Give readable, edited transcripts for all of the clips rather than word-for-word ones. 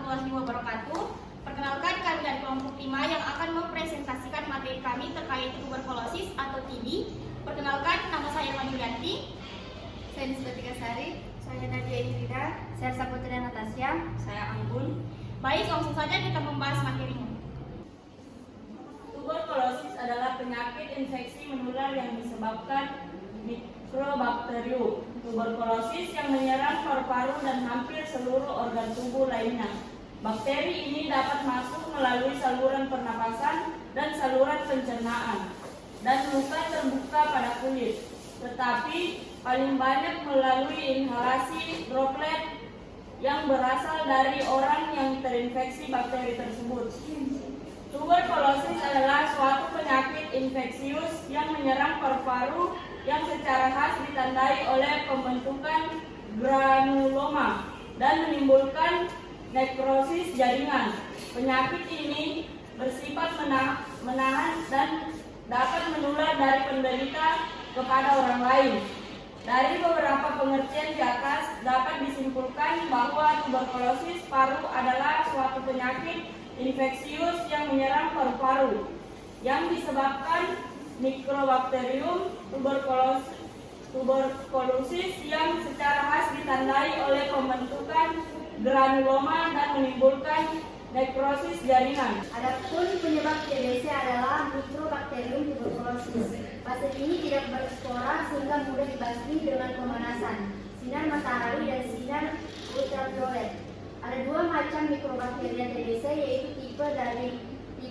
warahmatullahi wabarakatuh. Perkenalkan, kami dari kelompok 5 yang akan mempresentasikan materi kami terkait tuberkulosis atau TB. Perkenalkan, nama saya Manjulianti. Saya Nisbatika Sari. Saya Nadia Irida. Saya Saputra Natasya. Saya Anggun. Baik, langsung saja kita membahas materinya. Tuberkulosis adalah penyakit infeksi menular yang disebabkan mikrobakterium tuberkulosis yang menyerang paru-paru dan hampir seluruh organ tubuh lainnya. Bakteri ini dapat masuk melalui saluran pernapasan dan saluran pencernaan dan luka terbuka pada kulit, tetapi paling banyak melalui inhalasi droplet yang berasal dari orang yang terinfeksi bakteri tersebut. Tuberkulosis adalah suatu penyakit infeksius yang menyerang paru-paru yang secara khas ditandai oleh pembentukan granuloma dan menimbulkan nekrosis jaringan. Penyakit ini bersifat menahan dan dapat menular dari penderita kepada orang lain. Dari beberapa pengertian di atas dapat disimpulkan bahwa tuberkulosis paru adalah suatu penyakit infeksius yang menyerang paru-paru yang disebabkan mikrobakterium tuberkulosis yang secara khas ditandai oleh pembentukan granuloma dan menimbulkan nekrosis jaringan. Adapun penyebab TBC adalah mikrobakterium tuberkulosis. Bakteri ini tidak berspora sehingga mudah dibasmi dengan pemanasan, sinar matahari dan sinar ultraviolet. Ada dua macam mikrobakteria TBC, yaitu tipe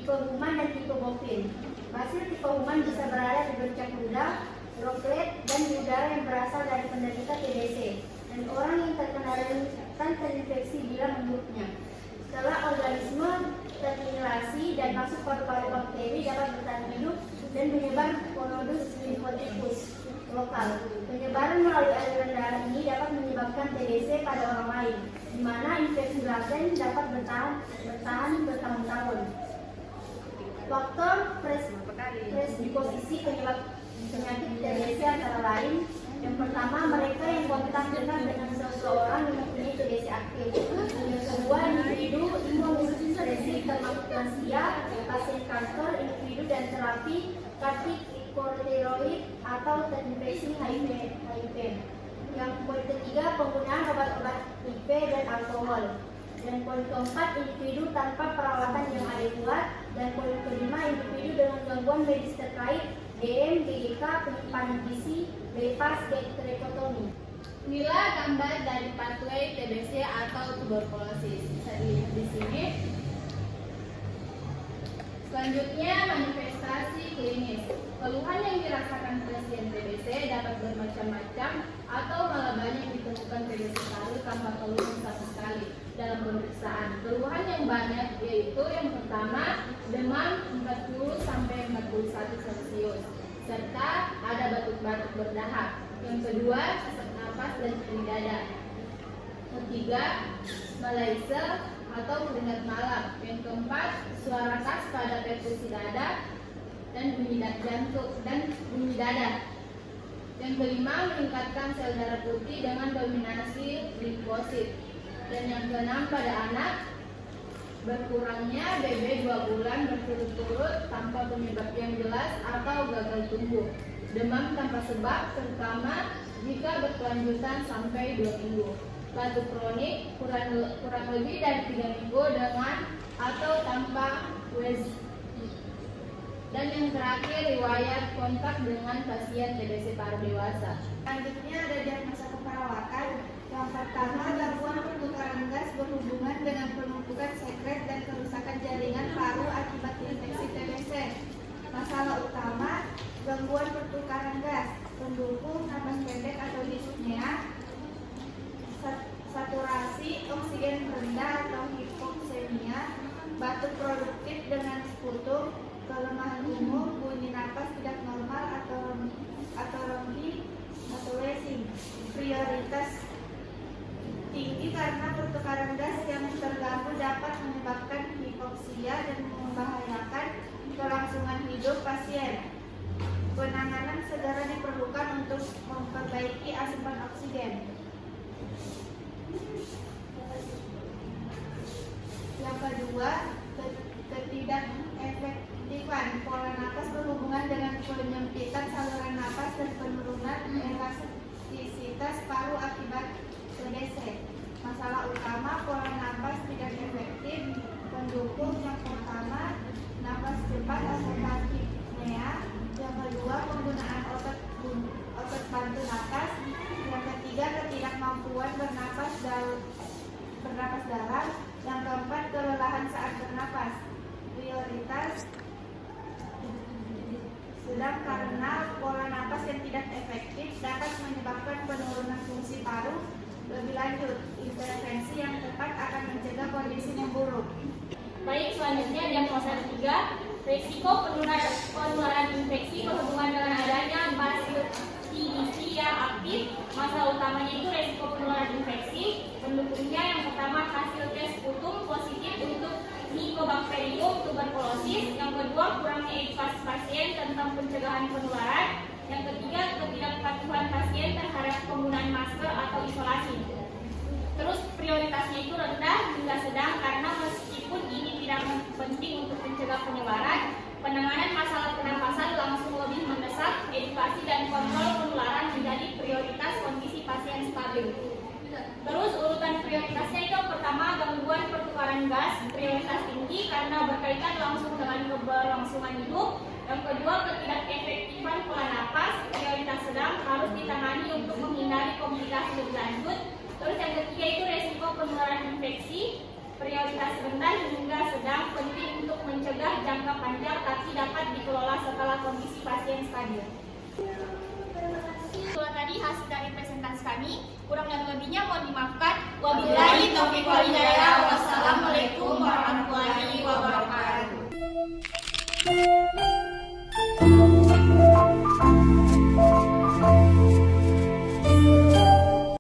human dan tipe bovin. Basil tipe human bisa berada di bercak ludah, droplet, dan di udara yang berasal dari penderita TBC, dan orang yang terkena rentan terinfeksi bila menurutnya. Setelah organisme terinhalasi dan masuk paru-paru, bakteri dapat bertahan hidup dan menyebar Pneumonia lymphoticus lokal. Penyebaran melalui aliran darah ini dapat menyebabkan TBC pada orang lain, di mana infeksi laten dapat bertahan bertahun-tahun. Faktor predisposisi penyebab penyakit TBC antara lain: yang pertama, mereka yang kontak dekat dengan seseorang yang mempunyai TBC aktif. Yang kedua, individu imunosupresif termasuk lansia, pasien kanker, individu dan terapi kortikosteroid atau terinfeksi HIV. Yang poin ketiga, penggunaan obat-obat HIV dan alkohol. Dan poin keempat, individu tanpa perawatan yang adekuat. Dan poin kelima, individu dengan gangguan medis terkait DM, GGK, penyimpanan gizi, bypass, gastrectomy. Inilah gambar dari pathway TBC atau tuberkulosis. Bisa dilihat di sini. Selanjutnya, manifestasi klinis. Keluhan yang dirasakan pasien TBC dapat bermacam-macam atau malah banyak ditemukan TBC paru tanpa keluhan sama sekali dalam pemeriksaan. Keluhan yang banyak yaitu yang pertama, demam 40-41 Celcius, serta ada batuk-batuk berdahak. Yang kedua, sesak napas dan nyeri dada. Ketiga, malaise atau keringat malam. Yang keempat, suara khas pada perkusi dada dan bunyi jantung dan bunyi dada. Yang kelima, meningkatkan sel darah putih dengan dominasi limfosit. Dan yang keenam, pada anak, berkurangnya BB 2 bulan berturut-turut tanpa penyebab yang jelas atau gagal tumbuh. Demam tanpa sebab, terutama jika berkelanjutan sampai 2 minggu. Batuk kronik kurang lebih dari 3 minggu dengan atau tanpa wheeze. Dan yang terakhir, riwayat kontak dengan pasien TBC paru dewasa. Selanjutnya ada diagnosa keperawatan. Yang pertama, gangguan pertukaran gas berhubungan dengan penumpukan sekret dan kerusakan jaringan paru akibat infeksi TBC. Masalah utama, gangguan pertukaran gas, pendukung napas pendek atau dyspnea, saturasi oksigen rendah atau hipoksemia, batuk produktif dengan sputum, kelemahan umum, bunyi napas tidak normal atau ronki atau wheezing. Prioritas tinggi karena pertukaran gas yang terganggu dapat menyebabkan hipoksia dan membahayakan kelangsungan hidup pasien. Penanganan segera diperlukan untuk memperbaiki asupan oksigen. Yang kedua, ketidakefektifan pola napas berhubungan dengan penyempitan saluran napas dan penurunan elastisitas paru akibat PDC. Masalah utama pola napas tidak efektif pendukung yang pertama, napas cepat atau tachypnea. Yang kedua, penggunaan otot bantu napas. Yang ketiga, ketidakmampuan bernapas dalam. Yang keempat, kelelahan saat bernapas. Prioritas sedang karena pola napas yang tidak efektif dapat menyebabkan penurunan fungsi paru. Lebih lanjut, intervensi yang tepat akan mencegah kondisi memburuk. Baik, selanjutnya diagnosa ketiga, risiko penularan infeksi berhubungan dengan adanya basil TBC yang aktif. Masalah utamanya itu risiko penularan infeksi. Pendukungnya yang pertama, hasil tes putung positif untuk Mycobacterium tuberculosis. Yang kedua, kurangnya edukasi pasien tentang pencegahan penularan. Yang ketiga, ketidakpatuhan pasien terhadap penggunaan masker atau isolasi. Terus prioritasnya itu rendah hingga sedang karena meskipun ini tidak penting untuk mencegah penyebaran, penanganan masalah pernapasan langsung lebih mendesak. Edukasi dan kontrol penularan menjadi prioritas kondisi pasien stabil. Terus urutan prioritasnya itu pertama, gangguan pertukaran gas, prioritas tinggi karena berkaitan langsung dengan keberlangsungan hidup. Yang kedua, ketidakefektifan pola napas, prioritas sedang, harus ditangani untuk menghindari komplikasi lebih lanjut. Terus yang ketiga itu resiko penularan infeksi, prioritas rendah hingga sedang, penting untuk mencegah jangka panjang tapi dapat dikelola setelah kondisi pasien stabil. Itulah tadi hasil dari presentasi kami. Kurang dan lebihnya mohon dimaafkan. Wabillahi taufiq wal hidayah.